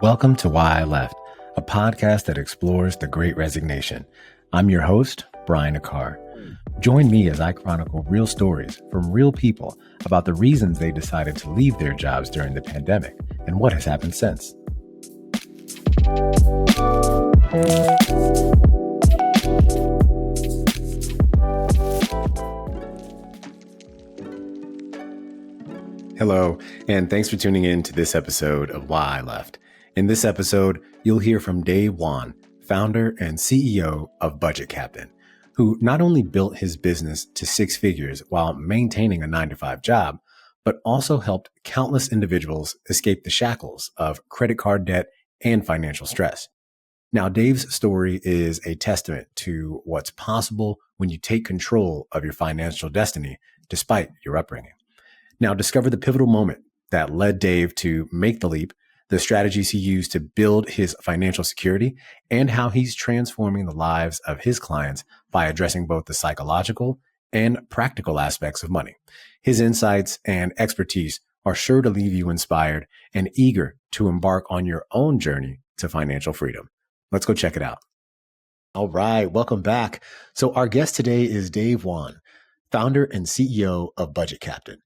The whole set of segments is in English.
Welcome to Why I Left, a podcast that explores the Great Resignation. I'm your host, Brian Aquart. Join me as I chronicle real stories from real people about the reasons they decided to leave their jobs during the pandemic and what has happened since. Hello, and thanks for tuning in to this episode of Why I Left. In this episode, you'll hear from Dave Wan, founder and CEO of Budget Captain, who not only built his business to six figures while maintaining a 9-to-5 job, but also helped countless individuals escape the shackles of credit card debt and financial stress. Now, Dave's story is a testament to what's possible when you take control of your financial destiny, despite your upbringing. Now, discover the pivotal moment that led Dave to make the leap, the strategies he used to build his financial security, and how he's transforming the lives of his clients by addressing both the psychological and practical aspects of money. His insights and expertise are sure to leave you inspired and eager to embark on your own journey to financial freedom. Let's go check it out. All right, welcome back. So our guest today is Dave Wan, founder and CEO of Budget Captain.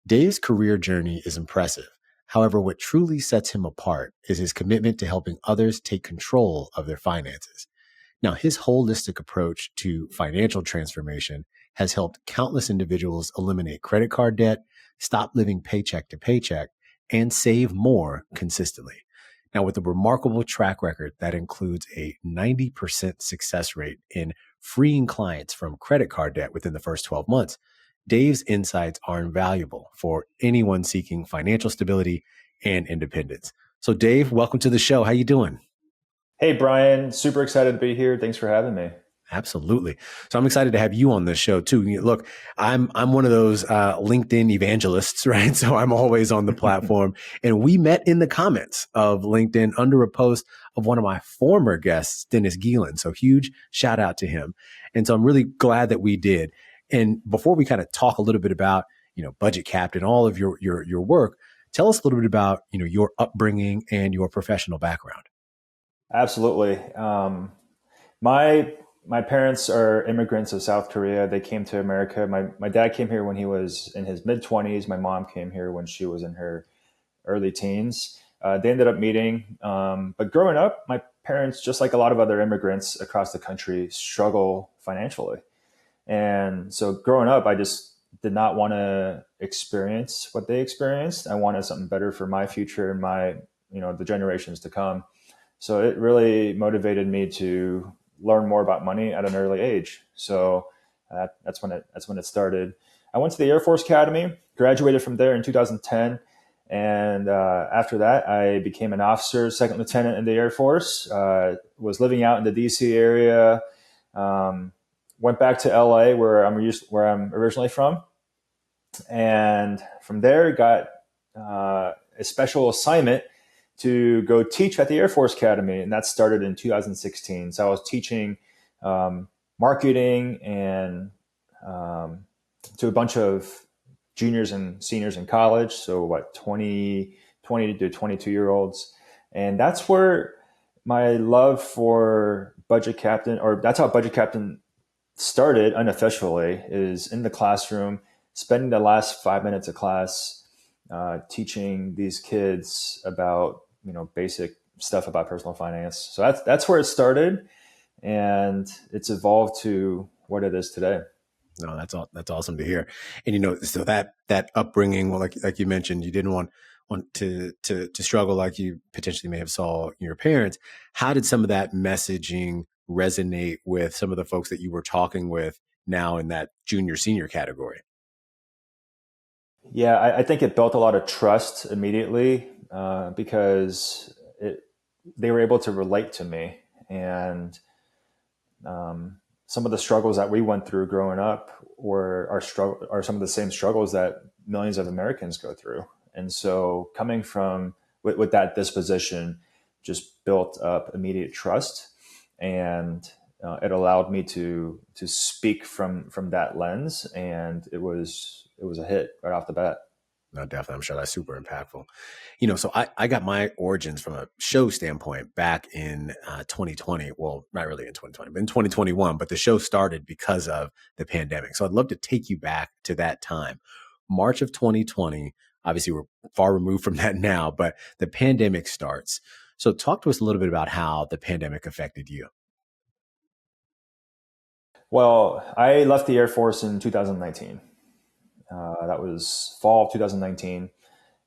Dave's career journey is impressive. However, what truly sets him apart is his commitment to helping others take control of their finances. Now, his holistic approach to financial transformation has helped countless individuals eliminate credit card debt, stop living paycheck to paycheck, and save more consistently. Now, with a remarkable track record that includes a 90% success rate in freeing clients from credit card debt within the first 12 months, Dave's insights are invaluable for anyone seeking financial stability and independence. So Dave, welcome to the show. How you doing? Hey, Brian, super excited to be here. Thanks for having me. Absolutely. So I'm excited to have you on this show too. Look, I'm one of those LinkedIn evangelists, right? So I'm always on the platform, and we met in the comments of LinkedIn under a post of one of my former guests, Dennis Geelan. So huge shout out to him. And so I'm really glad that we did. And before we kind of talk a little bit about, Budget Captain, all of your work, tell us a little bit about, your upbringing and your professional background. Absolutely. My parents are immigrants of South Korea. They came to America. My dad came here when he was in his mid-20s. My mom came here when she was in her early teens. They ended up meeting. But growing up, my parents, just like a lot of other immigrants across the country, struggle financially. And so growing up, I just did not want to experience what they experienced. I wanted something better for my future and the generations to come. So it really motivated me to learn more about money at an early age. So that's when it started. I went to the Air Force Academy, graduated from there in 2010. And after that, I became an officer, second lieutenant in the Air Force, was living out in the DC area, went back to LA where I'm originally from. And from there, got a special assignment to go teach at the Air Force Academy. And that started in 2016. So I was teaching marketing and to a bunch of juniors and seniors in college. So 20 to 22-year-olds. And that's where my love for Budget Captain, or that's how Budget Captain started unofficially, is in the classroom, spending the last 5 minutes of class teaching these kids about basic stuff about personal finance. So that's where it started, and it's evolved to what it is today. No, that's awesome to hear. And so that upbringing, well, like you mentioned, you didn't want to struggle like you potentially may have saw your parents. How did some of that messaging resonate with some of the folks that you were talking with now in that junior senior category? Yeah, I think it built a lot of trust immediately because they were able to relate to me, and some of the struggles that we went through growing up are some of the same struggles that millions of Americans go through. And so coming from with that disposition just built up immediate trust, and it allowed me to speak from that lens, and it was a hit right off the bat. No, definitely. I'm sure that's super impactful. So I got my origins from a show standpoint back in 2020. Well, not really in 2020, but in 2021. But the show started because of the pandemic. So I'd love to take you back to that time. March of 2020. Obviously, we're far removed from that now, but the pandemic starts. So talk to us a little bit about how the pandemic affected you. Well, I left the Air Force in 2019. That was fall of 2019.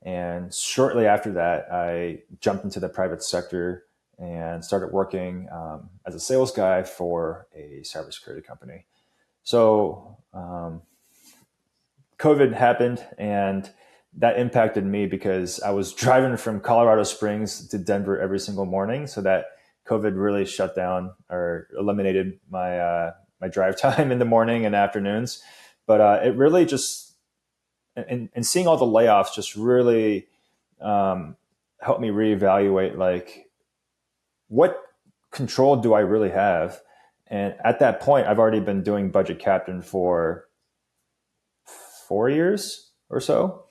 And shortly after that, I jumped into the private sector and started working as a sales guy for a cybersecurity company. So COVID happened, and that impacted me because I was driving from Colorado Springs to Denver every single morning. So that COVID really shut down or eliminated my drive time in the morning and afternoons. But it really just and seeing all the layoffs just really helped me reevaluate like what control do I really have. And at that point, I've already been doing budget captain for 4 years or so.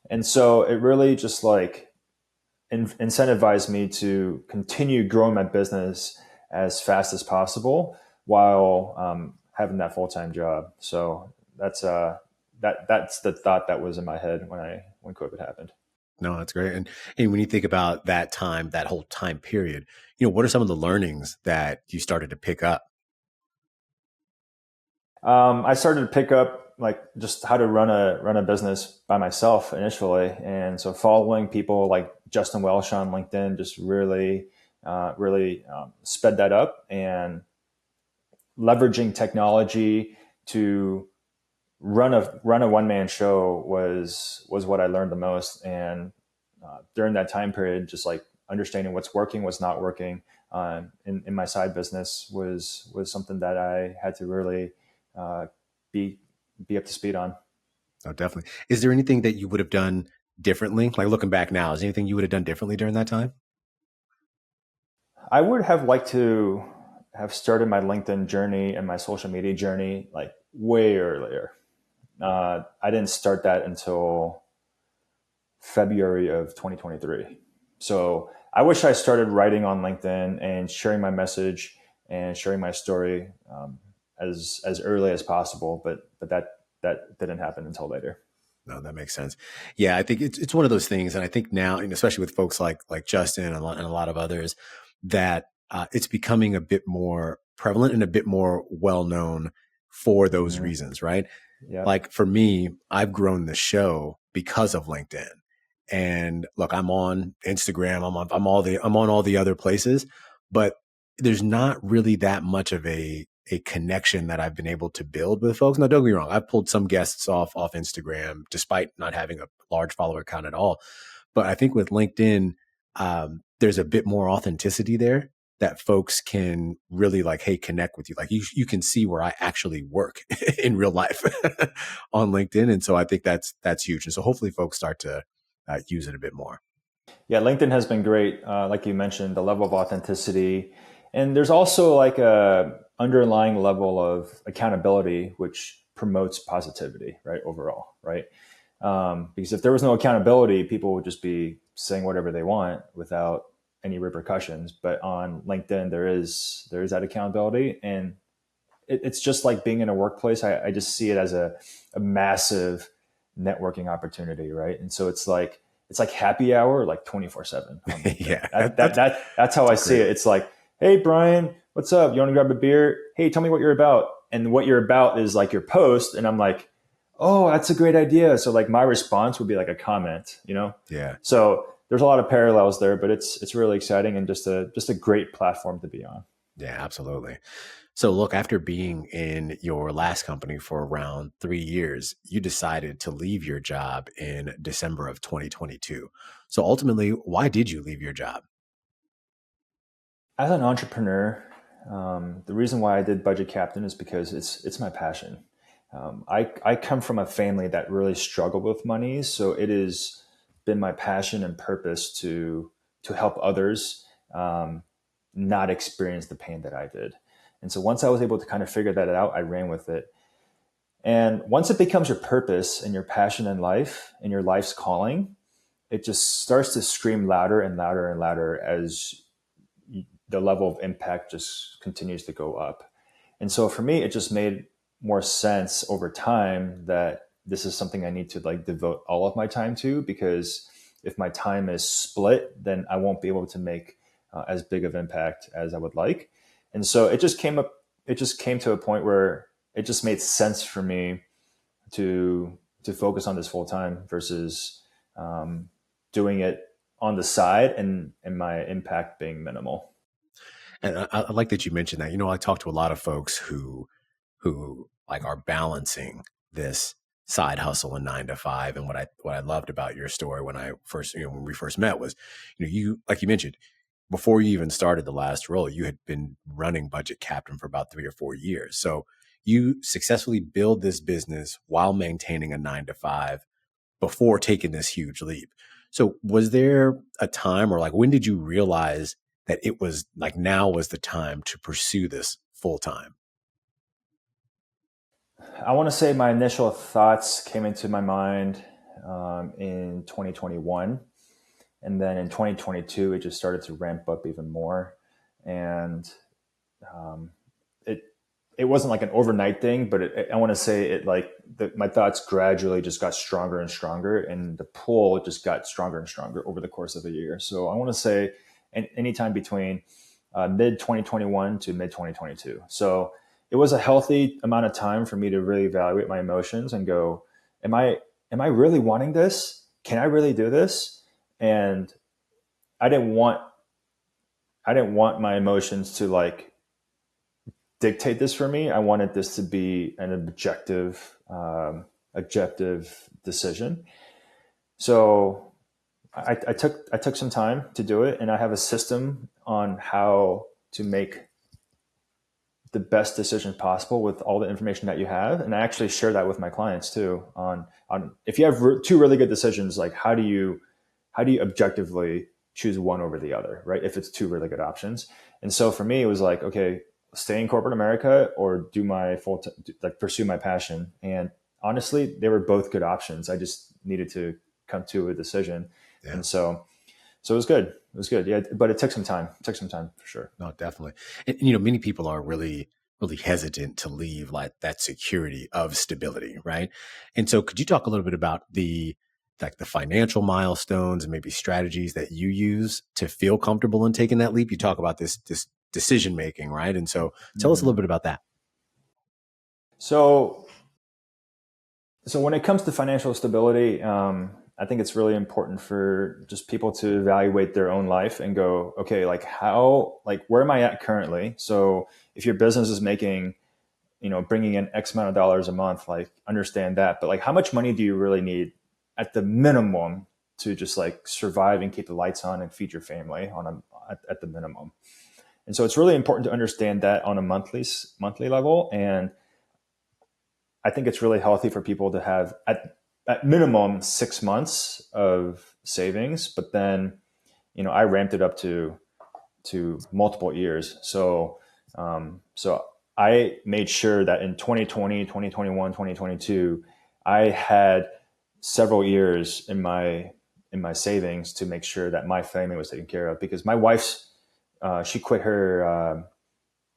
And so it really just like incentivized me to continue growing my business as fast as possible while having that full-time job. So that's the thought that was in my head when COVID happened. No, that's great. And when you think about that time, that whole time period, what are some of the learnings that you started to pick up? I started to pick up like just how to run a business by myself initially, and so following people like Justin Welsh on LinkedIn just really sped that up, and leveraging technology to run a one man show was what I learned the most. And during that time period, just like understanding what's working, what's not working in my side business was something that I had to really uh, be be up to speed on. Oh, definitely. Is there anything that you would have done differently? Like looking back now, is there anything you would have done differently during that time? I would have liked to have started my LinkedIn journey and my social media journey like way earlier. I didn't start that until February of 2023. So I wish I started writing on LinkedIn and sharing my message and sharing my story as early as possible. But that didn't happen until later. No, that makes sense. Yeah, I think it's one of those things, and I think now, and especially with folks like Justin and a lot of others, that it's becoming a bit more prevalent and a bit more well known for those Mm-hmm. reasons, right? Yeah. Like for me, I've grown the show because of LinkedIn. And look, I'm on Instagram, I'm on all the other places, but there's not really that much of a connection that I've been able to build with folks. Now, don't get me wrong, I've pulled some guests off Instagram despite not having a large follower count at all. But I think with LinkedIn, there's a bit more authenticity there that folks can really like, hey, connect with you. Like you can see where I actually work in real life on LinkedIn. And so I think that's huge. And so hopefully folks start to use it a bit more. Yeah, LinkedIn has been great. Like you mentioned, the level of authenticity, and there's also like a underlying level of accountability, which promotes positivity, right? Overall, right? Because if there was no accountability, people would just be saying whatever they want without any repercussions. But on LinkedIn, there is that accountability, and it's just like being in a workplace. I just see it as a massive networking opportunity, right? And so it's like happy hour, like 24/7 on LinkedIn. Yeah, That's how I that's see great. it. It's like, hey Brian, what's up? You want to grab a beer? Hey, tell me what you're about. And what you're about is like your post, and I'm like, oh, that's a great idea. So like my response would be like a comment. Yeah. So there's a lot of parallels there, but it's really exciting and just a great platform to be on. Yeah, absolutely. So, look, after being in your last company for around 3 years, you decided to leave your job in December of 2022. So, ultimately, why did you leave your job? As an entrepreneur, the reason why I did Budget Captain is because it's my passion. I come from a family that really struggled with money, so it has been my passion and purpose to help others not experience the pain that I did. And so once I was able to kind of figure that out, I ran with it. And once it becomes your purpose and your passion in life and your life's calling, it just starts to scream louder and louder and louder as the level of impact just continues to go up. And so for me, it just made more sense over time that this is something I need to like devote all of my time to, because if my time is split, then I won't be able to make as big of impact as I would like. And so it just came to a point where it just made sense for me to focus on this full time versus doing it on the side and my impact being minimal. And I like that you mentioned that. I talk to a lot of folks who like are balancing this side hustle and 9 to 5. And what I loved about your story when I first, when we first met was, you like you mentioned, before you even started the last role, you had been running Budget Captain for about 3 or 4 years. So you successfully build this business while maintaining a 9 to 5 before taking this huge leap. So was there a time, or like when did you realize that it was like now was the time to pursue this full time? I want to say my initial thoughts came into my mind in 2021. And then in 2022, it just started to ramp up even more. And um, it it wasn't like an overnight thing, but I want to say it like my thoughts gradually just got stronger and stronger, and the pull just got stronger and stronger over the course of a year. So I want to say anytime between mid 2021 to mid 2022. So it was a healthy amount of time for me to really evaluate my emotions and go, am I am I really wanting this? Can I really do this? And I didn't want I didn't want my emotions to like dictate this for me. I wanted this to be an objective decision. So I took some time to do it, and I have a system on how to make the best decision possible with all the information that you have. And I actually share that with my clients too. On if you have two really good decisions, like how do you objectively choose one over the other, right? If it's two really good options. And so for me, it was like, okay, stay in corporate America or do my like pursue my passion. And honestly, they were both good options. I just needed to come to a decision. Yeah. And so it was good. It was good. Yeah. But it took some time. It took some time for sure. No, definitely. And, many people are really, really hesitant to leave like that security of stability, right? And so could you talk a little bit about the financial milestones and maybe strategies that you use to feel comfortable in taking that leap? You talk about this decision making, right? And so tell us a little Mm-hmm. bit about that. So So when it comes to financial stability, I think it's really important for just people to evaluate their own life and go, okay, like where am I at currently? So if your business is making, bringing in X amount of dollars a month, like understand that, but like how much money do you really need at the minimum to just like survive and keep the lights on and feed your family at the minimum? And so it's really important to understand that on a monthly level. And I think it's really healthy for people to have at minimum 6 months of savings, but then, I ramped it up to multiple years. So I made sure that in 2020, 2021, 2022, I had several years in my savings to make sure that my family was taken care of, because my wife's, she quit her,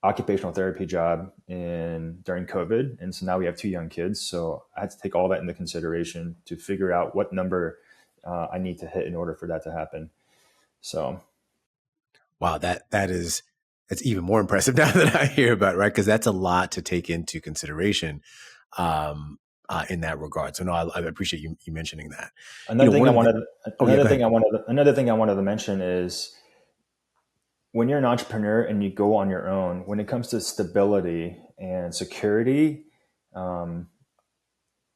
occupational therapy job during COVID. And so now we have two young kids. So I had to take all that into consideration to figure out what number I need to hit in order for that to happen. So, Wow, that's even more impressive now that I hear about it, right? Because that's a lot to take into consideration in that regard. So no, I appreciate you mentioning that. another thing One I of the, wanted, oh yeah, go ahead. another thing I wanted to mention is when you're an entrepreneur and you go on your own, when it comes to stability and security, um,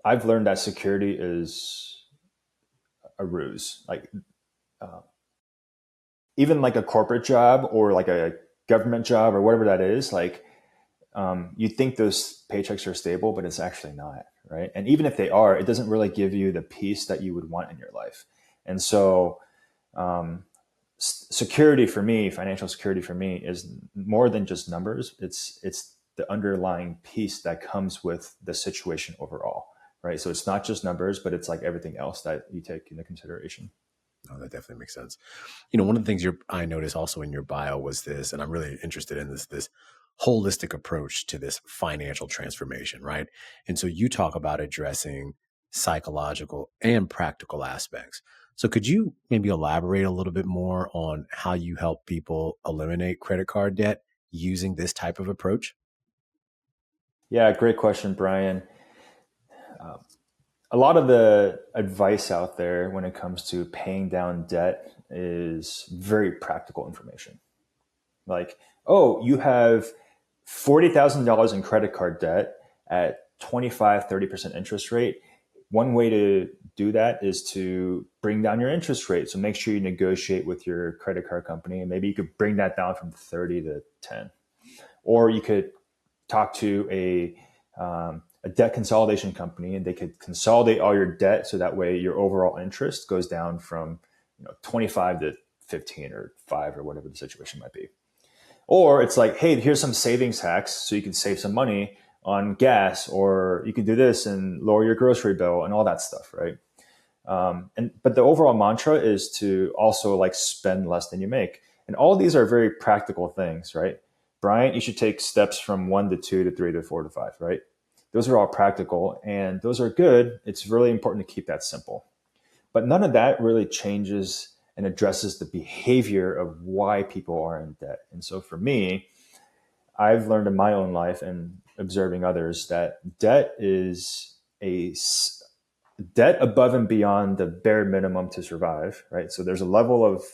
I've learned that security is a ruse. Like, uh, even like a corporate job or like a government job or whatever that is, like you think those paychecks are stable, but it's actually not, right? And even if they are, it doesn't really give you the peace that you would want in your life. And so, um, security for me, financial security for me, is more than just numbers. It's the underlying piece that comes with the situation overall, right? So it's not just numbers, but it's like everything else that you take into consideration. Oh, that definitely makes sense. One of the things I noticed also in your bio was this, and I'm really interested in this holistic approach to this financial transformation, right? And so you talk about addressing psychological and practical aspects. So could you maybe elaborate a little bit more on how you help people eliminate credit card debt using this type of approach? Yeah, great question, Brian. A lot of the advice out there when it comes to paying down debt is very practical information. Like, oh, you have $40,000 in credit card debt at 25, 30% interest rate. One way to do that is to bring down your interest rate. So make sure you negotiate with your credit card company, and maybe you could bring that down from 30 to 10. Or you could talk to a debt consolidation company, and they could consolidate all your debt so that way your overall interest goes down from 25 to 15 or 5 or whatever the situation might be. Or it's like, hey, here's some savings hacks so you can save some money on gas, or you can do this and lower your grocery bill and all that stuff, right? But the overall mantra is to also like spend less than you make. And all these are very practical things, right? Brian, you should take steps from 1 to 2 to 3 to 4 to 5, right? Those are all practical and those are good. It's really important to keep that simple. But none of that really changes and addresses the behavior of why people are in debt. And so for me, I've learned in my own life and observing others that debt is a debt above and beyond the bare minimum to survive, right? So there's a level of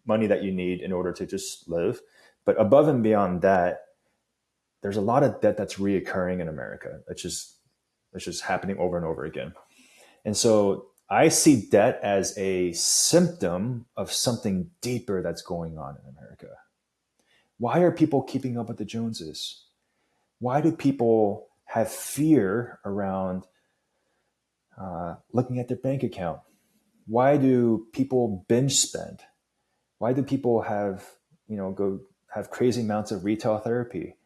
money that you need in order to just live. But above and beyond that, there's a lot of debt that's reoccurring in America. It's just happening over and over again. And so I see debt as a symptom of something deeper that's going on in America. Why are people keeping up with the Joneses? Why do people have fear around looking at their bank account? Why do people binge spend? Why do people have go have crazy amounts of retail therapy?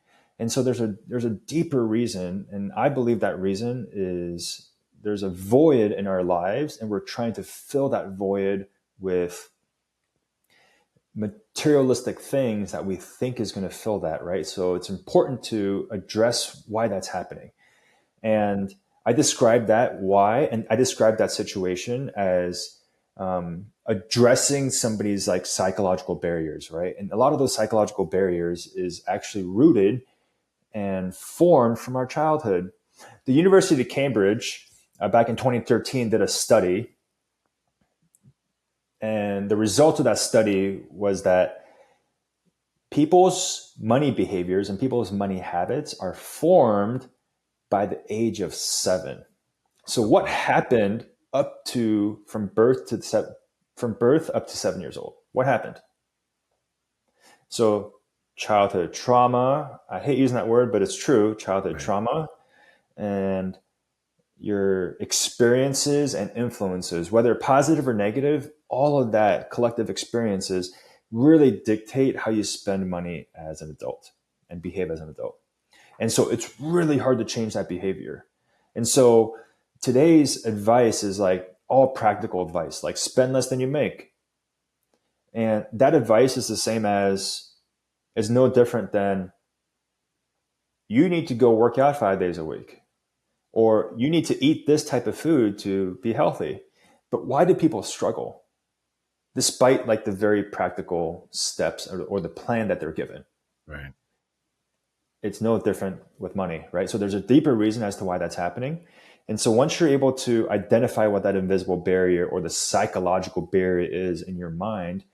And so there's a deeper reason, and I believe that reason is there's a void in our lives, and we're trying to fill that void with materialistic things that we think is going to fill that, right? So it's important to address why that's happening. And I describe that why, and I describe that situation as addressing somebody's like psychological barriers, right? And a lot of those psychological barriers is actually rooted and formed from our childhood. The University of Cambridge, back in 2013, did a study. And the result of that study was that people's money behaviors and people's money habits are formed by the age of 7. So what happened up to from birth up to 7 years old? What happened? So childhood trauma, I hate using that word, but it's true, childhood Right. trauma, and your experiences and influences, whether positive or negative, all of that collective experiences really dictate how you spend money as an adult and behave as an adult. And so it's really hard to change that behavior. And so today's advice is like all practical advice, like spend less than you make. And that advice is the same as, is no different than you need to go work out 5 days a week, or you need to eat this type of food to be healthy. But why do people struggle despite like the very practical steps or the plan that they're given? Right. It's no different with money, right? So there's a deeper reason as to why that's happening. And so once you're able to identify what that invisible barrier or the psychological barrier is in your mind,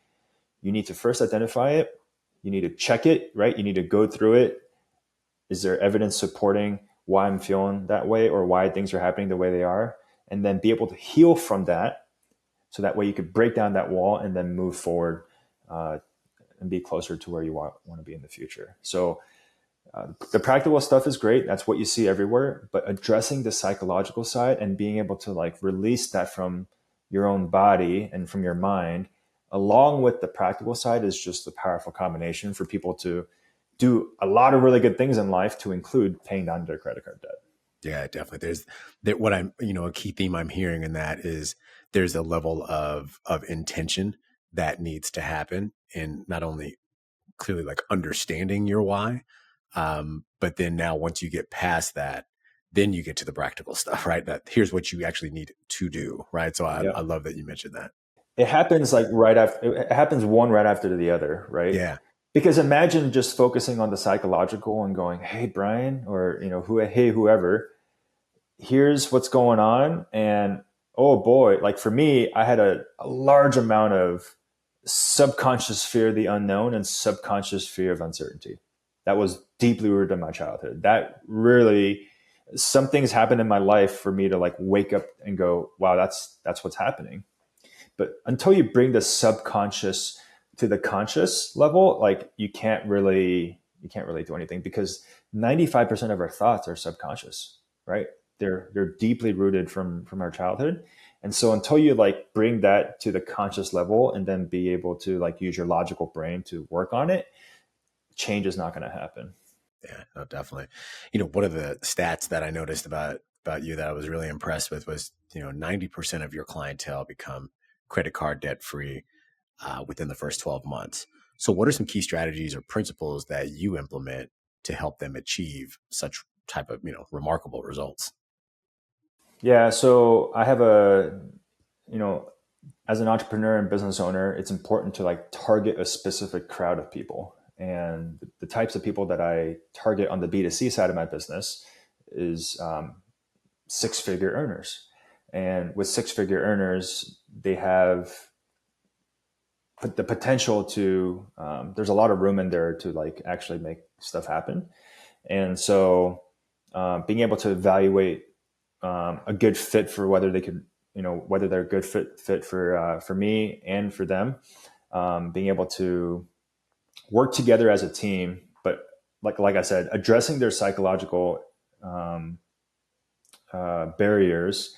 you need to first identify it. You need to check it, right? You need to go through it. Is there evidence supporting why I'm feeling that way or why things are happening the way they are? And then be able to heal from that. So that way you could break down that wall and then move forward and be closer to where you want to be in the future. So the practical stuff is great. That's what you see everywhere. But addressing the psychological side and being able to like release that from your own body and from your mind, along with the practical side, is just a powerful combination for people to do a lot of really good things in life to include paying down their credit card debt. Yeah, definitely. There's that what I'm, a key theme I'm hearing in that is there's a level of intention that needs to happen in not only clearly like understanding your why, but then now once you get past that, then you get to the practical stuff, right? That here's what you actually need to do, right? So I Yeah. love that you mentioned that. It happens like right after, it happens one right after the other, right? Yeah, Because imagine just focusing on the psychological and going, "Hey, Brian," or, hey, whoever, here's what's going on. And oh boy, like for me, I had a large amount of subconscious fear of the unknown and subconscious fear of uncertainty. That was deeply rooted in my childhood. That really, some things happened in my life for me to like wake up and go, wow, that's what's happening. But until you bring the subconscious to the conscious level, like you can't really do anything, because 95% of our thoughts are subconscious, right? They're deeply rooted from our childhood. And so until you like bring that to the conscious level and then be able to like use your logical brain to work on it, change is not going to happen. yeah, no, definitely. One of the stats that I noticed about you that I was really impressed with was 90% of your clientele become credit card debt free within the first 12 months. So, what are some key strategies or principles that you implement to help them achieve such type of remarkable results? Yeah, so I have you know, as an entrepreneur and business owner, it's important to like target a specific crowd of people. And the types of people that I target on the B2C side of my business is six figure earners. And with six figure earners, they have the potential to, there's a lot of room in there to like actually make stuff happen. And so being able to evaluate a good fit for whether they could, whether they're a good fit for me and for them. Being able to work together as a team, but like I said, addressing their psychological barriers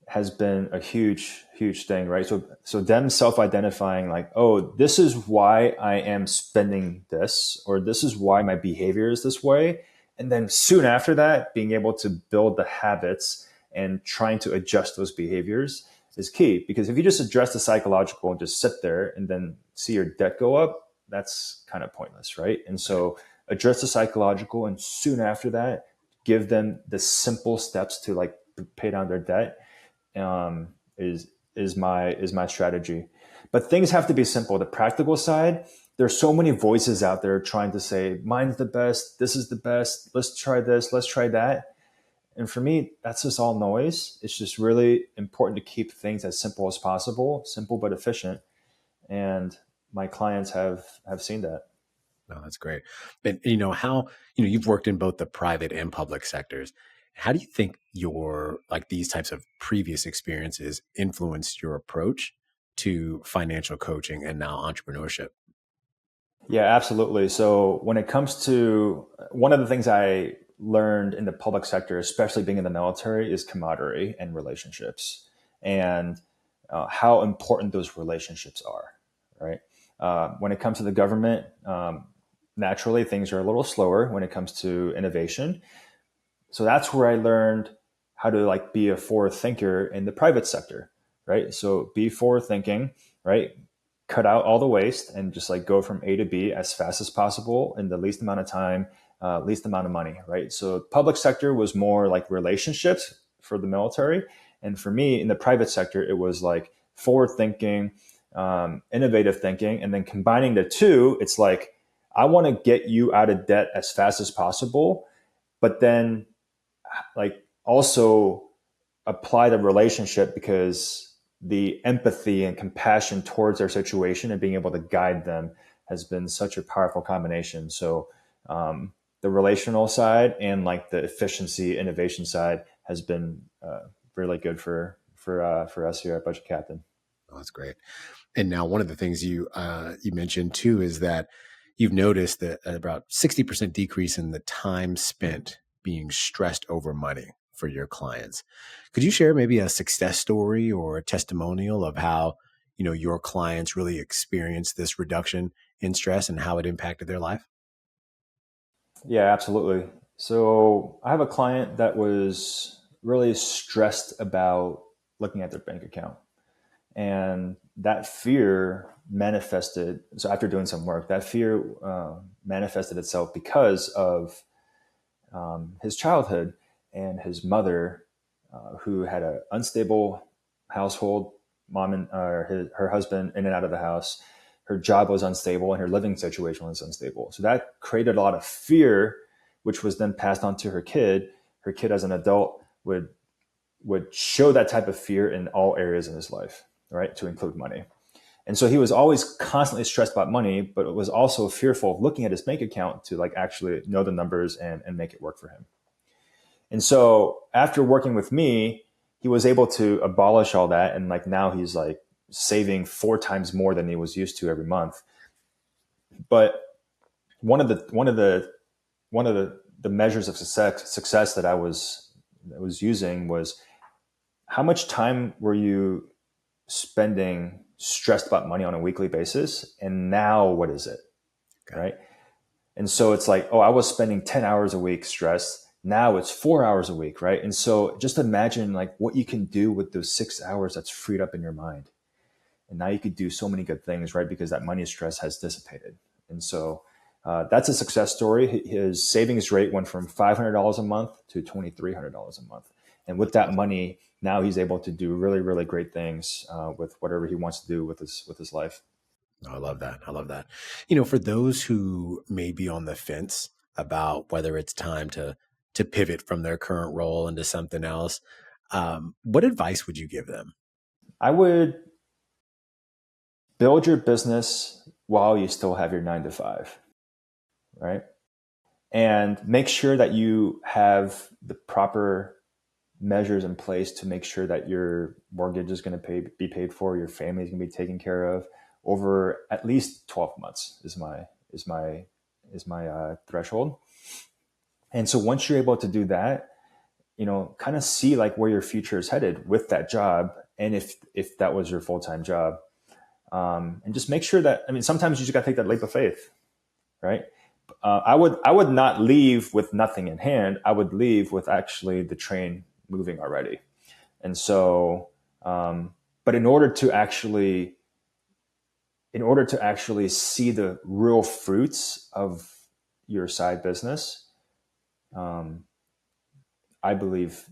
has been a huge thing, right? So them self-identifying like, oh, this is why I am spending this, or this is why my behavior is this way. And then soon after that, being able to build the habits and trying to adjust those behaviors is key. Because if you just address the psychological and just sit there and then see your debt go up, that's kind of pointless, right? And so address the psychological, and soon after that, give them the simple steps to like pay down their debt, um, is my strategy. But things have to be simple. The practical side, there's so many voices out there trying to say, mine's the best, this is the best, let's try this, let's try that. And for me, that's just all noise. It's just really important to keep things as simple as possible, simple but efficient. And my clients have seen that. No, that's great. And how, you've worked in both the private and public sectors. How do you think your like these types of previous experiences influenced your approach to financial coaching and now entrepreneurship? Yeah, absolutely. So when it comes to, one of the things I learned in the public sector, especially being in the military, is camaraderie and relationships, and how important those relationships are, right? When it comes to the government, naturally things are a little slower when it comes to innovation. So that's where I learned how to like be a forward thinker in the private sector, right? So be forward thinking, right? Cut out all the waste and just like go from A to B as fast as possible in the least amount of time, least amount of money, right? So public sector was more like relationships for the military, and for me in the private sector, it was like forward thinking, innovative thinking, and then combining the two, it's like I want to get you out of debt as fast as possible, but then like also apply the relationship, because the empathy and compassion towards their situation and being able to guide them has been such a powerful combination. So the relational side and like the efficiency innovation side has been really good for us here at Budget Captain. Oh, that's great. And now one of the things you mentioned too is that you've noticed that about 60% decrease in the time spent being stressed over money for your clients. Could you share maybe a success story or a testimonial of how, your clients really experienced this reduction in stress and how it impacted their life? Yeah, absolutely. So I have a client that was really stressed about looking at their bank account. And that fear manifested. So after doing some work, that fear manifested itself because of his childhood and his mother, who had an unstable household, mom and her husband in and out of the house. Her job was unstable and her living situation was unstable. So that created a lot of fear, which was then passed on to her kid. Her kid, as an adult, would show that type of fear in all areas in his life, right, to include money. And so he was always constantly stressed about money, but was also fearful of looking at his bank account to like actually know the numbers and make it work for him. And so after working with me, he was able to abolish all that. And like now he's like saving 4 times more than he was used to every month. But one of the measures of success that I was using was, how much time were you spending stressed about money on a weekly basis? And now what is it? Okay. Right. And so it's like, oh, I was spending 10 hours a week stressed. Now it's 4 hours a week. Right. And so just imagine like what you can do with those 6 hours that's freed up in your mind. And now you could do so many good things, right? Because that money stress has dissipated. And so that's a success story. His savings rate went from $500 a month to $2,300 a month. And with that money, now he's able to do really, really great things with whatever he wants to do with his life. Oh, I love that. I love that. For those who may be on the fence about whether it's time to pivot from their current role into something else, what advice would you give them? I would build your business while you still have your 9 to 5, right? And make sure that you have the proper measures in place to make sure that your mortgage is going to be paid for, your family is going to be taken care of over at least 12 months is my threshold. And so once you're able to do that, kind of see like where your future is headed with that job, and if that was your full-time job, and just make sure that, I mean, sometimes you just got to take that leap of faith, right? I would not leave with nothing in hand. I would leave with actually the train moving already. And so, but in order to actually see the real fruits of your side business, um, I believe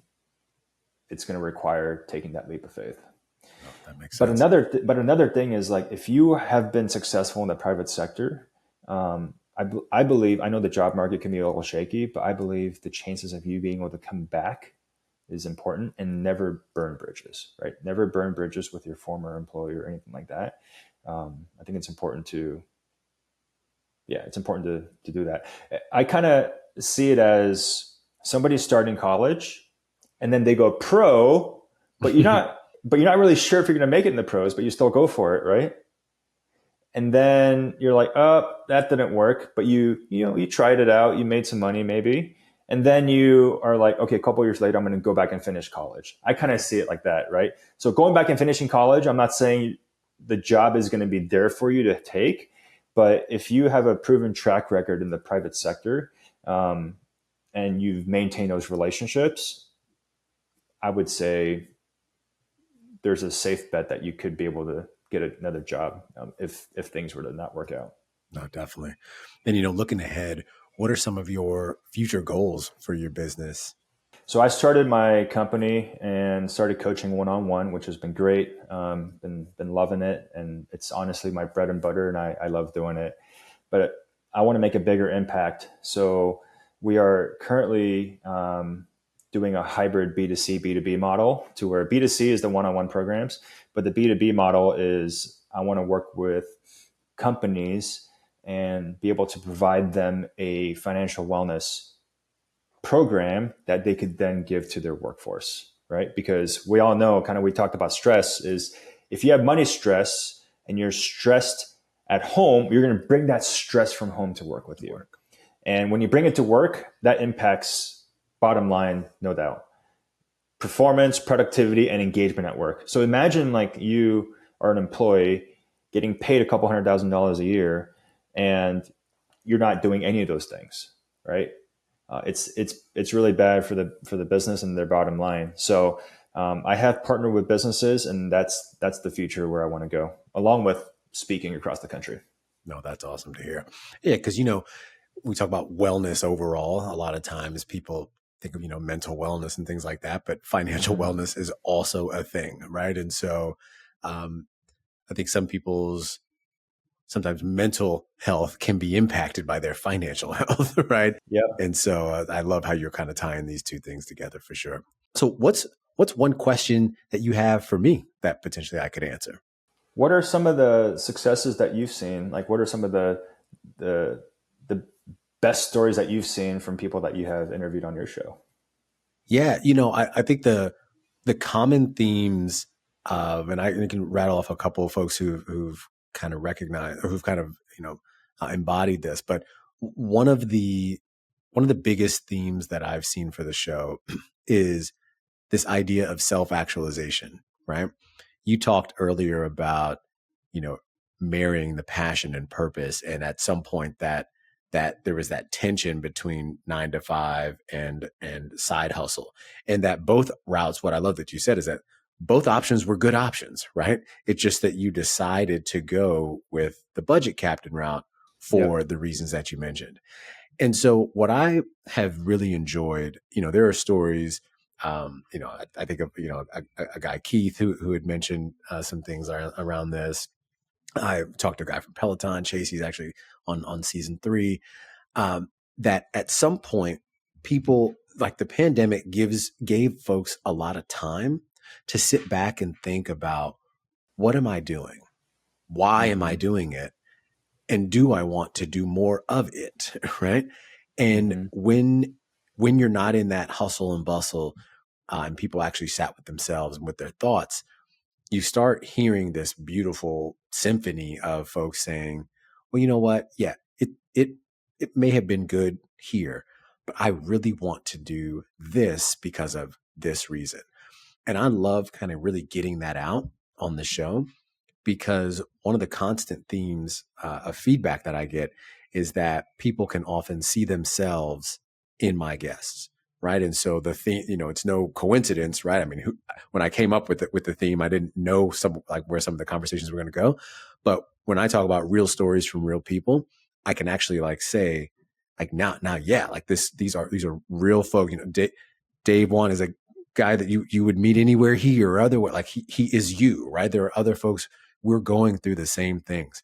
it's going to require taking that leap of faith. Oh, that makes But sense. another thing is, like, if you have been successful in the private sector, I believe, I know the job market can be a little shaky, but I believe the chances of you being able to come back is important. And never burn bridges, right? Never burn bridges with your former employer or anything like that. I think it's important to, yeah, it's important to do that. I kind of see it as somebody starting college and then they go pro, but you're not really sure if you're going to make it in the pros, but you still go for it, right? And then you're like, oh, that didn't work, but you tried it out, you made some money maybe, and then you are like, okay, a couple of years later, I'm going to go back and finish college. I kind of see it like that, right? So going back and finishing college, I'm not saying the job is going to be there for you to take, but if you have a proven track record in the private sector, um, and you've maintained those relationships, I would say there's a safe bet that you could be able to get another job, if things were to not work out. No, definitely. And looking ahead, what are some of your future goals for your business? So I started my company and started coaching one-on-one, which has been great. Been loving it, and it's honestly my bread and butter, and I love doing it. But I want to make a bigger impact. So we are currently doing a hybrid B2C, B2B model, to where B2C is the one-on-one programs, but the B2B model is, I want to work with companies and be able to provide them a financial wellness program that they could then give to their workforce, right? Because we all know, kind of, we talked about stress, is if you have money stress and you're stressed at home, you're going to bring that stress from home to work with you. Work. And when you bring it to work, that impacts bottom line, no doubt, performance, productivity, and engagement at work. So imagine like you are an employee getting paid a couple $100,000 a year, and you're not doing any of those things. right? It's really bad for the business and their bottom line. So I have partnered with businesses, and that's the future where I want to go, along with speaking across the country. No, that's awesome to hear. Yeah, because we talk about wellness overall. A lot of times people think of mental wellness and things like that, but financial Mm-hmm. wellness is also a thing, right? And so I think sometimes mental health can be impacted by their financial health, right? Yep. And so I love how you're kind of tying these two things together for sure. So what's one question that you have for me that potentially I could answer? What are some of the successes that you've seen? Like, what are some of the the best stories that you've seen from people that you have interviewed on your show? Yeah, I think the common themes of, and I can rattle off a couple of folks who've kind of recognized or who've kind of embodied this, but one of the biggest themes that I've seen for the show is this idea of self-actualization, right? You talked earlier about, you know, marrying the passion and purpose. And at some point that there was that tension between 9 to 5 and side hustle. And that both routes, what I love that you said is that both options were good options, right? It's just that you decided to go with the budget captain route for Yep. the reasons that you mentioned. And so what I have really enjoyed, there are stories, I think of, a guy, Keith, who had mentioned some things around this. I talked to a guy from Peloton, Chase, he's actually on season 3, that at some point people like the pandemic gave folks a lot of time to sit back and think about, what am I doing? Why am I Mm-hmm. doing it? And do I want to do more of it? Right. And Mm-hmm. when you're not in that hustle and bustle, and people actually sat with themselves and with their thoughts, you start hearing this beautiful symphony of folks saying, well, you know what? Yeah, it may have been good here, but I really want to do this because of this reason. And I love kind of really getting that out on the show, because one of the constant themes of feedback that I get is that people can often see themselves in my guests, right? And so the theme, it's no coincidence, right? I mean, when I came up with the theme, I didn't know where some of the conversations were going to go, but when I talk about real stories from real people, I can actually say, now, yeah, these are real folk. Dave Wan is a guy that you would meet anywhere here or otherwhere. Like he is you, right? There are other folks, we're going through the same things.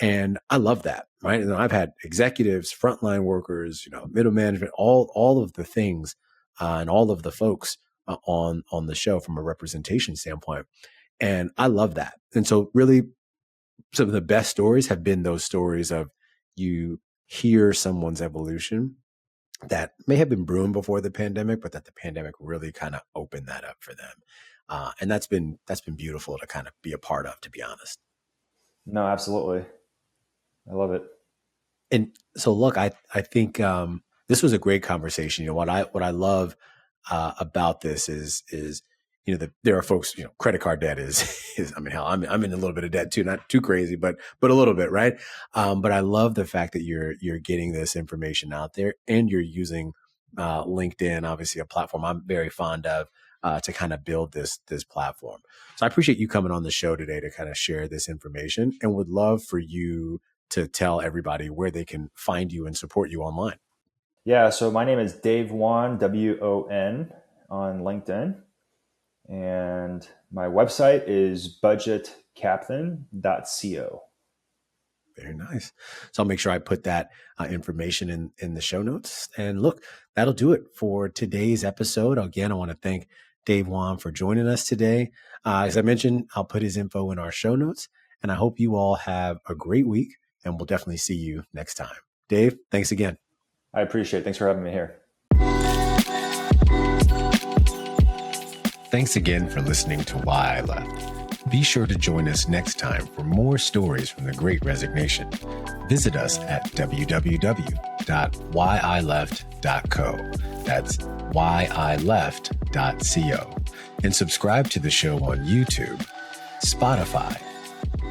And I love that, right? And I've had executives, frontline workers, middle management, all of the things, and all of the folks on the show from a representation standpoint. And I love that. And so really some of the best stories have been those stories of, you hear someone's evolution that may have been brewing before the pandemic, but that the pandemic really kind of opened that up for them. And that's been beautiful to kind of be a part of, to be honest. No, absolutely. I love it. And so, look, I think this was a great conversation. What I love about this is that there are folks, credit card debt is I mean, hell, I'm in a little bit of debt too, not too crazy, but a little bit, right? But I love the fact that you're getting this information out there, and you're using LinkedIn, obviously a platform I'm very fond of, to kind of build this platform. So I appreciate you coming on the show today to kind of share this information, and would love for you to tell everybody where they can find you and support you online. Yeah. So my name is Dave Wan, WON, on LinkedIn. And my website is budgetcaptain.co. Very nice. So I'll make sure I put that information in the show notes. And look, that'll do it for today's episode. Again, I want to thank Dave Wan for joining us today. As I mentioned, I'll put his info in our show notes, and I hope you all have a great week, and we'll definitely see you next time. Dave, thanks again. I appreciate it. Thanks for having me here. Thanks again for listening to Why I Left. Be sure to join us next time for more stories from the Great Resignation. Visit us at www.whyileft.co. That's whyileft.co. And subscribe to the show on YouTube, Spotify,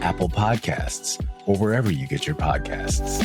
Apple Podcasts, or wherever you get your podcasts.